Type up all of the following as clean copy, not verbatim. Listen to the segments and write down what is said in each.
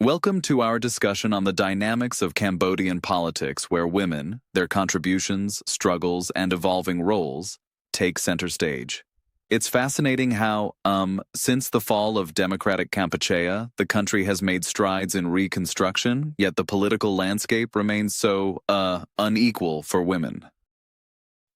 Welcome to our discussion on the dynamics of Cambodian politics, where women, their contributions, struggles, and evolving roles take center stage. It's fascinating how, since the fall of democratic Kampuchea, the country has made strides in reconstruction, yet the political landscape remains so, unequal for women.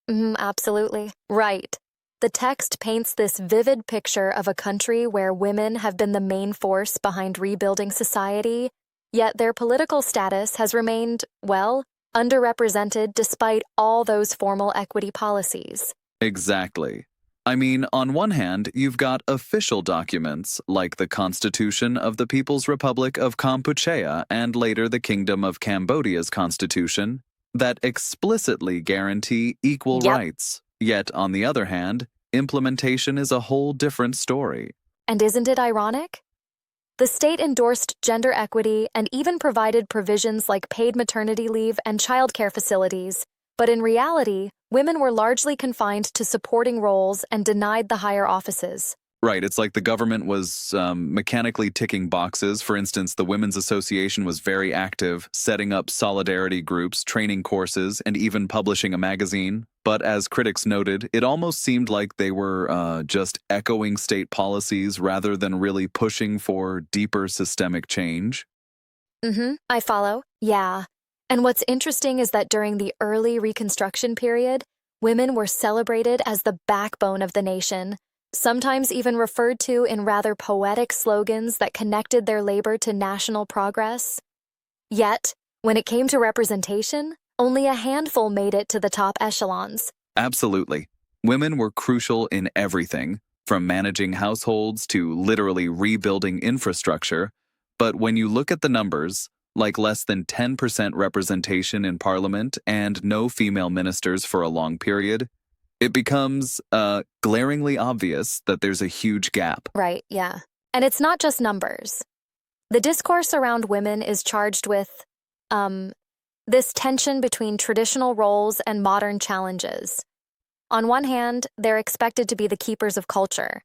Absolutely. Right. The text paints this vivid picture of a country where women have been the main force behind rebuilding society, yet their political status has remained, well, underrepresented despite all those formal equity policies. Exactly. I mean, on one hand, you've got official documents like the Constitution of the People's Republic of Kampuchea and later the Kingdom of Cambodia's Constitution that explicitly guarantee equal rights. Yet, on the other hand, implementation is a whole different story. And isn't it ironic? The state endorsed gender equity and even provided provisions like paid maternity leave and childcare facilities, but in reality, women were largely confined to supporting roles and denied the higher offices. Right, it's like the government was mechanically ticking boxes. For instance, the Women's Association was very active, setting up solidarity groups, training courses, and even publishing a magazine. But as critics noted, it almost seemed like they were just echoing state policies rather than really pushing for deeper systemic change. I follow. Yeah. And what's interesting is that during the early Reconstruction period, women were celebrated as the backbone of the nation, sometimes even referred to in rather poetic slogans that connected their labor to national progress. Yet, when it came to representation, only a handful made it to the top echelons. Absolutely. Women were crucial in everything, from managing households to literally rebuilding infrastructure. But when you look at the numbers, like less than 10% representation in parliament and no female ministers for a long period, it becomes glaringly obvious that there's a huge gap. Right, yeah. And it's not just numbers. The discourse around women is charged with, this tension between traditional roles and modern challenges. On one hand, they're expected to be the keepers of culture,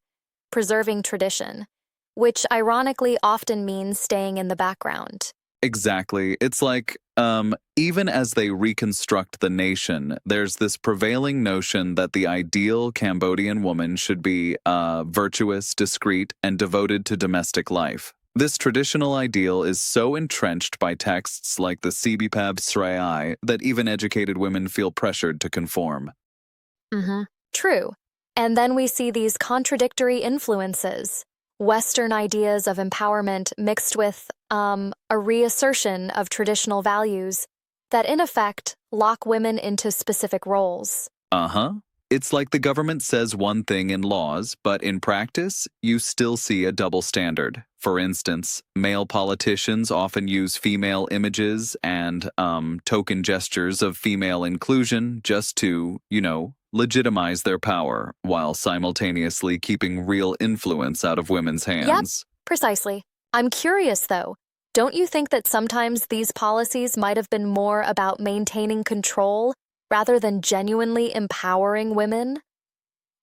preserving tradition, which ironically often means staying in the background. Exactly. It's like, even as they reconstruct the nation, there's this prevailing notion that the ideal Cambodian woman should be virtuous, discreet, and devoted to domestic life. This traditional ideal is so entrenched by texts like the Sibipab Srei that even educated women feel pressured to conform. True. And then we see these contradictory influences. Western ideas of empowerment mixed with a reassertion of traditional values that, in effect, lock women into specific roles. It's like the government says one thing in laws, but in practice, you still see a double standard. For instance, male politicians often use female images and token gestures of female inclusion just to, legitimize their power, while simultaneously keeping real influence out of women's hands. Yep, precisely. I'm curious, though. Don't you think that sometimes these policies might have been more about maintaining control rather than genuinely empowering women?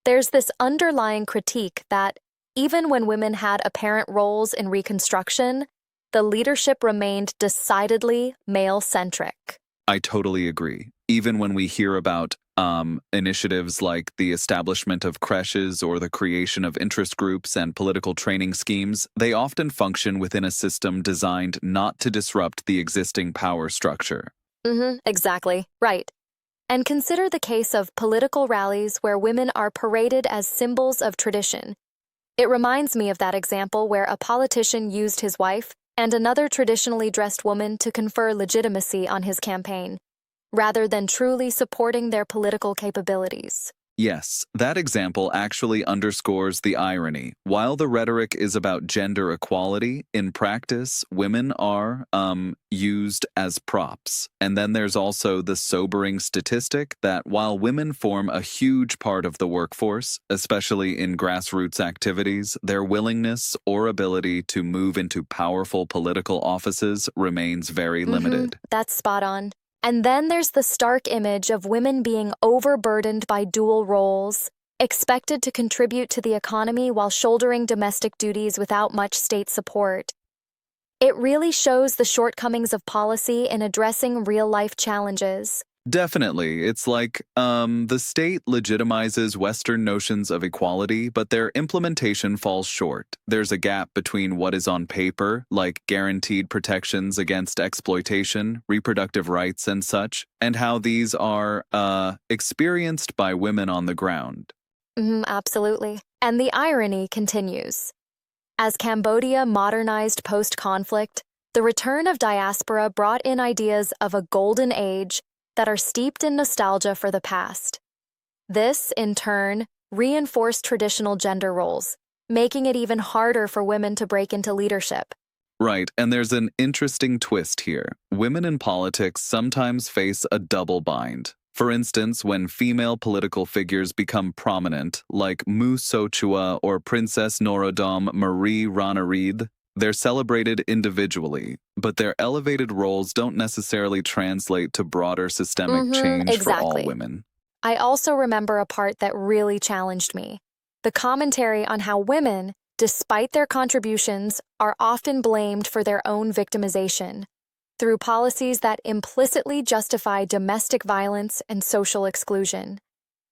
There's this underlying critique that, even when women had apparent roles in Reconstruction, the leadership remained decidedly male-centric. I totally agree. Even when we hear about initiatives like the establishment of creches or the creation of interest groups and political training schemes, they often function within a system designed not to disrupt the existing power structure. Exactly. Right. And consider the case of political rallies where women are paraded as symbols of tradition. It reminds me of that example where a politician used his wife and another traditionally dressed woman to confer legitimacy on his campaign, rather than truly supporting their political capabilities. Yes, that example actually underscores the irony. While the rhetoric is about gender equality, in practice, women are, used as props. And then there's also the sobering statistic that while women form a huge part of the workforce, especially in grassroots activities, their willingness or ability to move into powerful political offices remains very limited. That's spot on. And then there's the stark image of women being overburdened by dual roles, expected to contribute to the economy while shouldering domestic duties without much state support. It really shows the shortcomings of policy in addressing real-life challenges. Definitely. It's like the state legitimizes Western notions of equality, but their implementation falls short. There's a gap between what is on paper, like guaranteed protections against exploitation, reproductive rights, and such, and how these are experienced by women on the ground. Absolutely. And the irony continues. As Cambodia modernized post-conflict, the return of diaspora brought in ideas of a golden age that are steeped in nostalgia for the past. This, in turn, reinforced traditional gender roles, making it even harder for women to break into leadership. Right, and there's an interesting twist here. Women in politics sometimes face a double bind. For instance, when female political figures become prominent, like Mu Sochua or Princess Norodom Marie Ranariddh, they're celebrated individually, but their elevated roles don't necessarily translate to broader systemic change for all women. I also remember a part that really challenged me. The commentary on how women, despite their contributions, are often blamed for their own victimization through policies that implicitly justify domestic violence and social exclusion.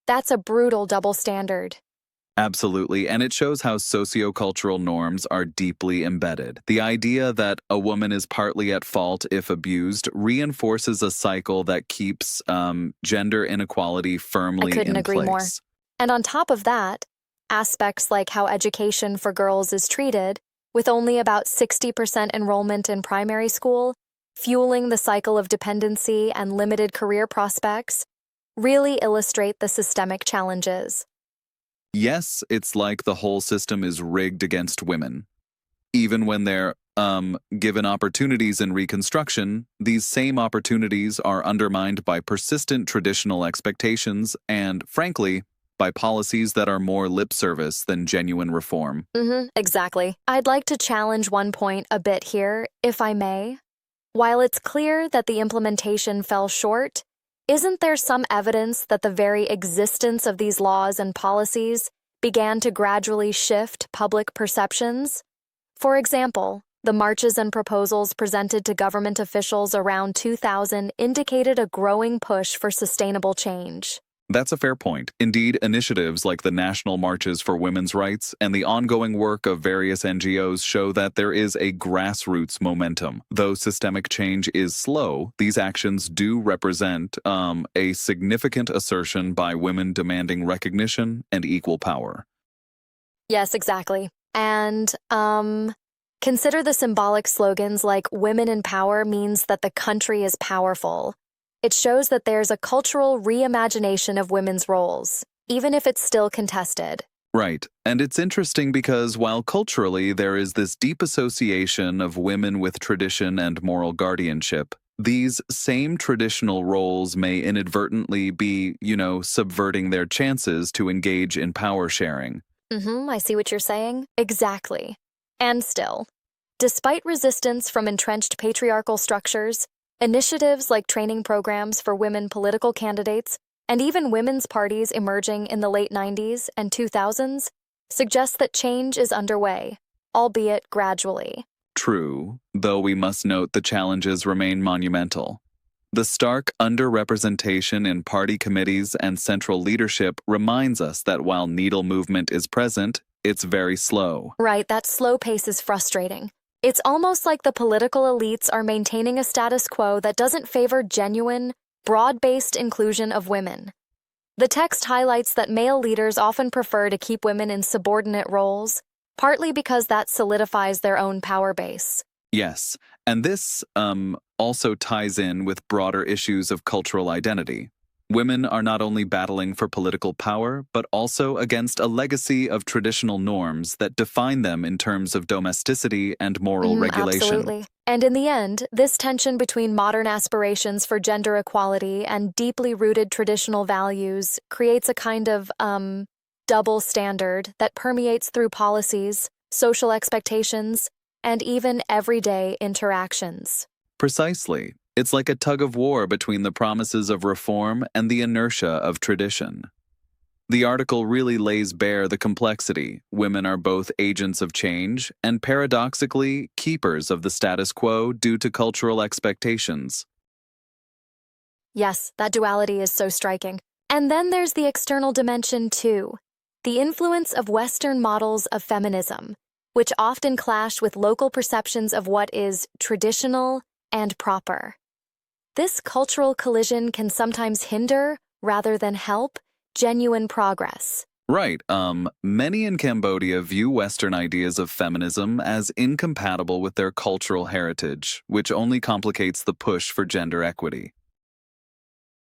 That's a brutal double standard. Absolutely, and it shows how sociocultural norms are deeply embedded. The idea that a woman is partly at fault if abused reinforces a cycle that keeps gender inequality firmly in place. I couldn't agree more. And on top of that, aspects like how education for girls is treated, with only about 60% enrollment in primary school, fueling the cycle of dependency and limited career prospects, really illustrate the systemic challenges. Yes, it's like the whole system is rigged against women. Even when they're given opportunities in reconstruction, these same opportunities are undermined by persistent traditional expectations and, frankly, by policies that are more lip service than genuine reform. Exactly. I'd like to challenge one point a bit here, if I may. While it's clear that the implementation fell short, isn't there some evidence that the very existence of these laws and policies began to gradually shift public perceptions? For example, the marches and proposals presented to government officials around 2000 indicated a growing push for sustainable change. That's a fair point. Indeed, initiatives like the National Marches for Women's Rights and the ongoing work of various NGOs show that there is a grassroots momentum. Though systemic change is slow, these actions do represent a significant assertion by women demanding recognition and equal power. Yes, exactly. And, consider the symbolic slogans like "Women in Power" means that the country is powerful. It shows that there's a cultural reimagination of women's roles, even if it's still contested. Right. And it's interesting because while culturally there is this deep association of women with tradition and moral guardianship, these same traditional roles may inadvertently be, subverting their chances to engage in power sharing. I see what you're saying. Exactly. And still, despite resistance from entrenched patriarchal structures, initiatives like training programs for women political candidates and even women's parties emerging in the late 90s and 2000s suggest that change is underway, albeit gradually. True, though we must note the challenges remain monumental. The stark underrepresentation in party committees and central leadership reminds us that while needle movement is present, it's very slow. Right, that slow pace is frustrating. It's almost like the political elites are maintaining a status quo that doesn't favor genuine, broad-based inclusion of women. The text highlights that male leaders often prefer to keep women in subordinate roles, partly because that solidifies their own power base. Yes, and this also ties in with broader issues of cultural identity. Women are not only battling for political power, but also against a legacy of traditional norms that define them in terms of domesticity and moral regulation. Absolutely. And in the end, this tension between modern aspirations for gender equality and deeply rooted traditional values creates a kind of, double standard that permeates through policies, social expectations, and even everyday interactions. Precisely. It's like a tug of war between the promises of reform and the inertia of tradition. The article really lays bare the complexity. Women are both agents of change and paradoxically keepers of the status quo due to cultural expectations. Yes, that duality is so striking. And then there's the external dimension, too. The influence of Western models of feminism, which often clash with local perceptions of what is traditional and proper. This cultural collision can sometimes hinder, rather than help, genuine progress. Right. Many in Cambodia view Western ideas of feminism as incompatible with their cultural heritage, which only complicates the push for gender equity.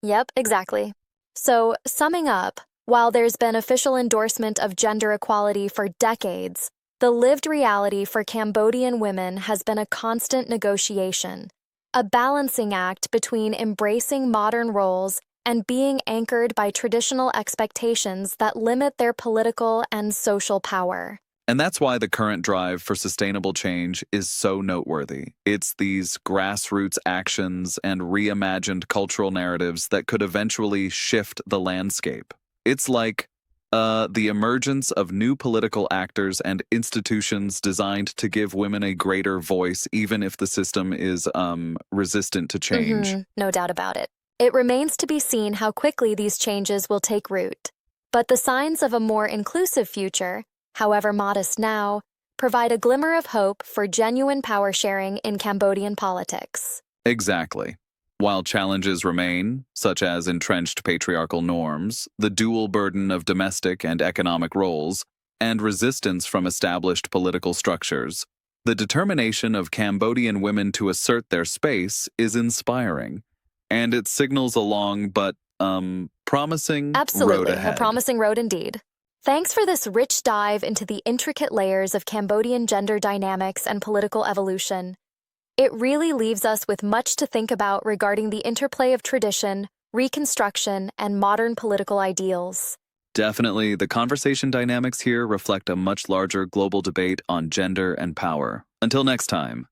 Yep, exactly. So, summing up, while there's been official endorsement of gender equality for decades, the lived reality for Cambodian women has been a constant negotiation, a balancing act between embracing modern roles and being anchored by traditional expectations that limit their political and social power. And that's why the current drive for sustainable change is so noteworthy. It's these grassroots actions and reimagined cultural narratives that could eventually shift the landscape. It's like the emergence of new political actors and institutions designed to give women a greater voice, even if the system is resistant to change. No doubt about it. It remains to be seen how quickly these changes will take root. But the signs of a more inclusive future, however modest now, provide a glimmer of hope for genuine power sharing in Cambodian politics. Exactly. While challenges remain, such as entrenched patriarchal norms, the dual burden of domestic and economic roles, and resistance from established political structures, the determination of Cambodian women to assert their space is inspiring, and it signals a long but promising road ahead. A promising road indeed. Thanks for this rich dive into the intricate layers of Cambodian gender dynamics and political evolution. It really leaves us with much to think about regarding the interplay of tradition, reconstruction, and modern political ideals. Definitely, the conversation dynamics here reflect a much larger global debate on gender and power. Until next time.